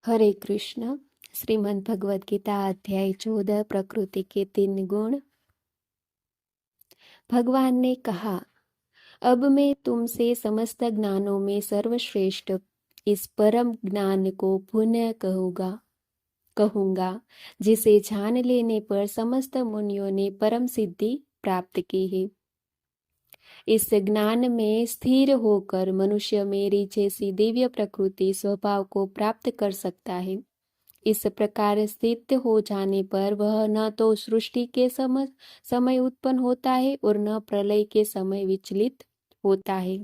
हरे कृष्ण। श्रीमद् भगवद गीता अध्याय 14 प्रकृति के 3 गुण। भगवान ने कहा, अब मैं तुमसे समस्त ज्ञानों में सर्वश्रेष्ठ इस परम ज्ञान को पुनः कहूंगा जिसे जान लेने पर समस्त मुनियों ने परम सिद्धि प्राप्त की है। इस ज्ञान में स्थिर होकर मनुष्य मेरी जैसी दिव्य प्रकृति स्वभाव को प्राप्त कर सकता है। इस प्रकार स्थित हो जाने पर वह न तो सृष्टि के समय उत्पन्न होता है और न प्रलय के समय विचलित होता है।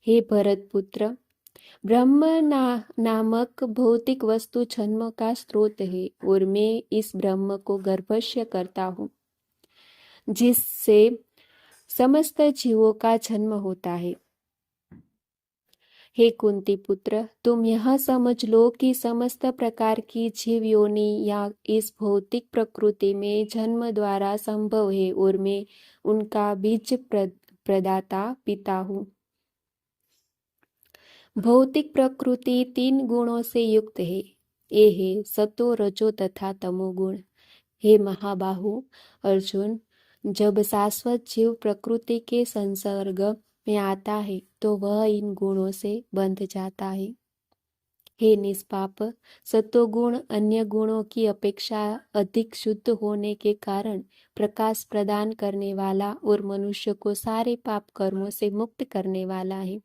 हे भरत पुत्र, ब्रह्म नामक भौतिक वस्तु जन्म का स्रोत है और मैं इस ब्रह्म को गर्भस्य करता हूँ जिससे समस्त जीवों का जन्म होता है। हे कुंती पुत्र, तुम यह समझ लो कि समस्त प्रकार की जीव योनि या इस भौतिक प्रकृति में जन्म द्वारा संभव है और मैं उनका बीज प्रदाता पिता हूँ। भौतिक प्रकृति 3 गुणों से युक्त है। ये है सतो, रजो तथा तमोगुण। हे महाबाहु अर्जुन, जब शाश्वत जीव प्रकृति के संसर्ग में आता है तो वह इन गुणों से बंध जाता है। हे निष्पाप, सत्वगुण अन्य गुणों की अपेक्षा अधिक शुद्ध होने के कारण प्रकाश प्रदान करने वाला और मनुष्य को सारे पाप कर्मों से मुक्त करने वाला है।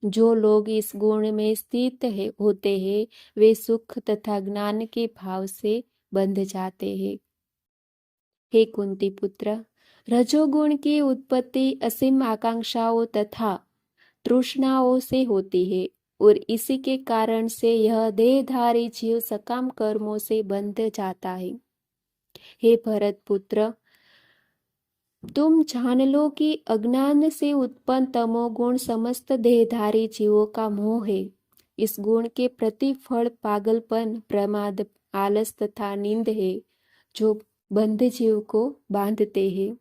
जो लोग इस गुण में स्थित होते हैं वे सुख तथा ज्ञान के भाव से बंध जाते हैं। हे कुंती पुत्र, रजोगुण की उत्पत्ति असीम आकांक्षाओं तथा तृष्णाओं से होती है और इसी के कारण से यह देहधारी जीव सकाम कर्मों से बंध जाता है। हे भरत पुत्र, तुम जान लो कि अज्ञान से उत्पन्न तमोगुण समस्त देहधारी जीवों का मोह है। इस गुण के प्रतिफल पागलपन, प्रमाद, आलस तथा नींद है जो बंध जीव को बांधते हैं।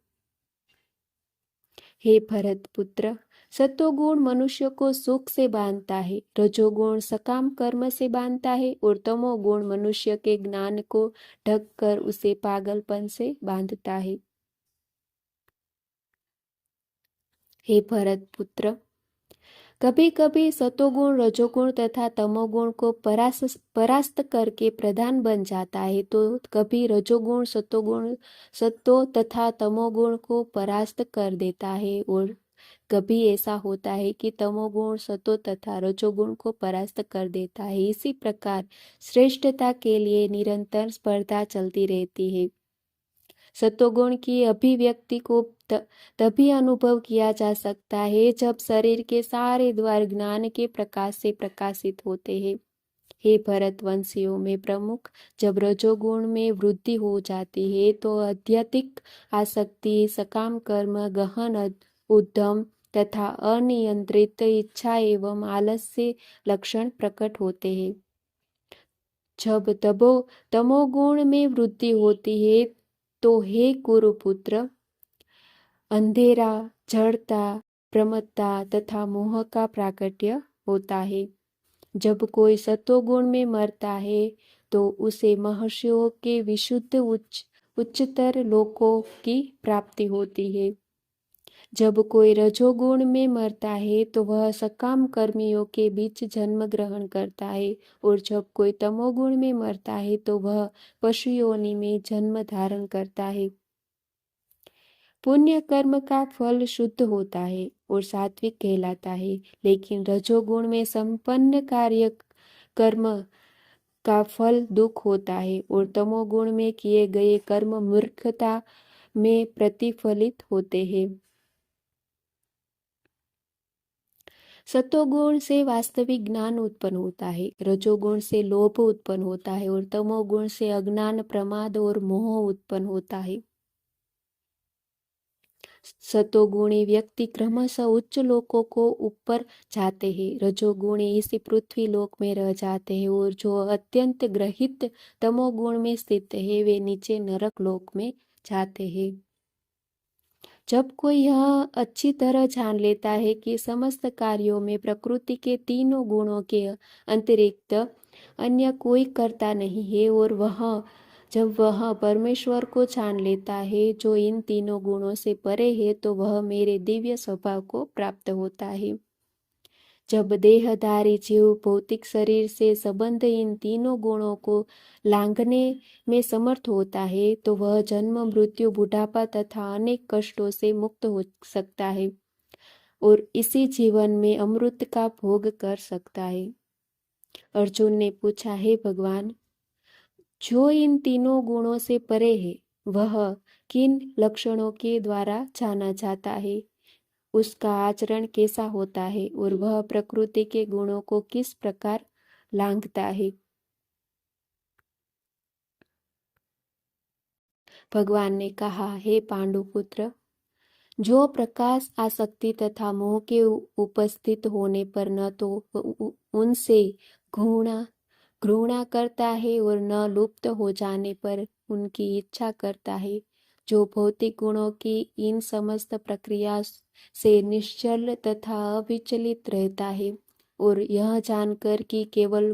हे भरत पुत्र, सत्वगुण मनुष्य को सुख से बांधता है, रजोगुण सकाम कर्म से बांधता है और तमोगुण मनुष्य के ज्ञान को ढककर उसे पागलपन से बांधता है। हे भरत पुत्र, कभी कभी सतोगुण रजोगुण तथा तमोगुण को परास्त करके प्रधान बन जाता है तो कभी रजोगुण सत्तो तथा तमोगुण को परास्त कर देता है और कभी ऐसा होता है कि तमोगुण सत्तो तथा रजोगुण को परास्त कर देता है। इसी प्रकार श्रेष्ठता के लिए निरंतर स्पर्धा चलती रहती है। सत्वगुण की अभिव्यक्ति को तभी अनुभव किया जा सकता है जब शरीर के सारे द्वार ज्ञान के प्रकाश से प्रकाशित होते हैं। हे भरतवंशियों में प्रमुख, जब रजोगुण में वृद्धि हो जाती है तो आध्यात्मिक आसक्ति, सकाम कर्म, गहन उद्यम तथा अनियंत्रित इच्छा एवं आलस्य लक्षण प्रकट होते हैं। जब तमोगुण में वृद्धि होती है तो हे कुरुपुत्र, अंधेरा, जड़ता, प्रमत्ता तथा मोह का प्राकट्य होता है। जब कोई सत्वगुण में मरता है तो उसे महर्षियों के विशुद्ध उच्चतर लोकों की प्राप्ति होती है। जब कोई रजोगुण में मरता है तो वह सकाम कर्मियों के बीच जन्म ग्रहण करता है और जब कोई तमोगुण में मरता है तो वह पशु योनि में जन्म धारण करता है। पुण्य कर्म का फल शुद्ध होता है और सात्विक कहलाता है, लेकिन रजोगुण में संपन्न कार्य कर्म का फल दुख होता है और तमोगुण में किए गए कर्म मूर्खता में प्रतिफलित होते हैं। सत्वगुण से वास्तविक ज्ञान उत्पन्न होता है, रजोगुण से लोभ उत्पन्न होता है और तमोगुण से अज्ञान, प्रमाद और मोह उत्पन्न होता है। सतोगुणी व्यक्ति क्रमशः उच्च लोकों को ऊपर जाते हैं, रजोगुणी इसी पृथ्वी लोक में रह जाते हैं और जो अत्यंत ग्रहित तमोगुण में स्थित है वे नीचे नरक लोक में जाते हैं। जब कोई यह अच्छी तरह जान लेता है कि समस्त कार्यों में प्रकृति के तीनों गुणों के अतिरिक्त अन्य कोई करता नहीं है, और जब वह परमेश्वर को जान लेता है जो इन तीनों गुणों से परे है, तो वह मेरे दिव्य स्वभाव को प्राप्त होता है। जब देहधारी जीव भौतिक शरीर से संबंध इन तीनों गुणों को लांघने में समर्थ होता है, तो वह जन्म, मृत्यु, बुढ़ापा तथा अनेक कष्टों से मुक्त हो सकता है और इसी जीवन में अमृत का भोग कर सकता है। अर्जुन ने पूछा, हे भगवान, जो इन तीनों गुणों से परे है, वह किन लक्षणों के द्वारा जाना जाता है? उसका आचरण कैसा होता है और वह प्रकृति के गुणों को किस प्रकार लांघता है? भगवान ने कहा, हे पांडुपुत्र, जो प्रकाश, आसक्ति तथा मोह के उपस्थित होने पर न तो उनसे घृणा घृणा करता है और न लुप्त हो जाने पर उनकी इच्छा करता है, जो भौतिक गुणों की इन समस्त प्रक्रिया से निश्चल तथा अविचलित रहता है, और यह जानकर कि केवल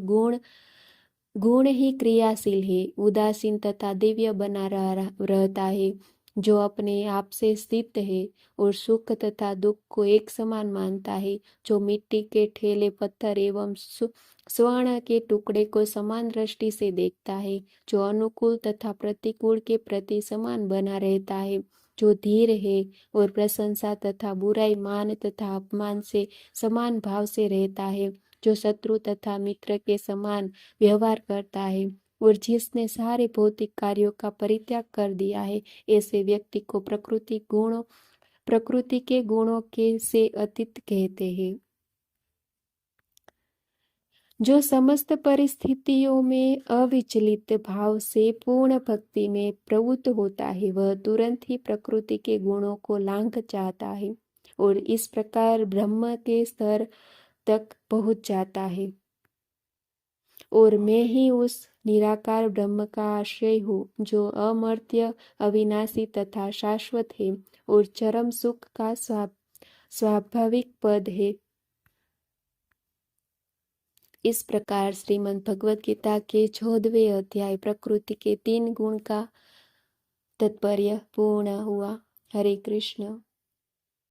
गुण ही क्रियाशील है, उदासीन तथा दिव्य बना रहता है, जो अपने आप से स्थित है और सुख तथा दुख को एक समान मानता है, जो मिट्टी के ठेले, पत्थर एवं स्वर्ण के टुकड़े को समान दृष्टि से देखता है, जो अनुकूल तथा प्रतिकूल के प्रति समान बना रहता है, जो धीर है और प्रशंसा तथा बुराई, मान तथा अपमान से समान भाव से रहता है, जो शत्रु तथा मित्र के समान व्यवहार करता है, और जिसने सारे भौतिक कार्यों का परित्याग कर दिया है, ऐसे व्यक्ति को प्रकृति के गुणों के से अतीत कहते हैं। जो समस्त परिस्थितियों में अविचलित भाव से पूर्ण भक्ति में प्रवृत्त होता है, वह तुरंत ही प्रकृति के गुणों को लांघ जाता है और इस प्रकार ब्रह्म के स्तर तक पहुंच जाता है। और मैं ही उस निराकार ब्रह्म का आश्रय हूँ, जो अमर्त्य, अविनाशी तथा शाश्वत है और चरम सुख का स्वाभाविक पद है। इस प्रकार श्रीमद् भगवद गीता के 14वें अध्याय प्रकृति के 3 गुण का तात्पर्य पूर्ण हुआ। हरे कृष्ण।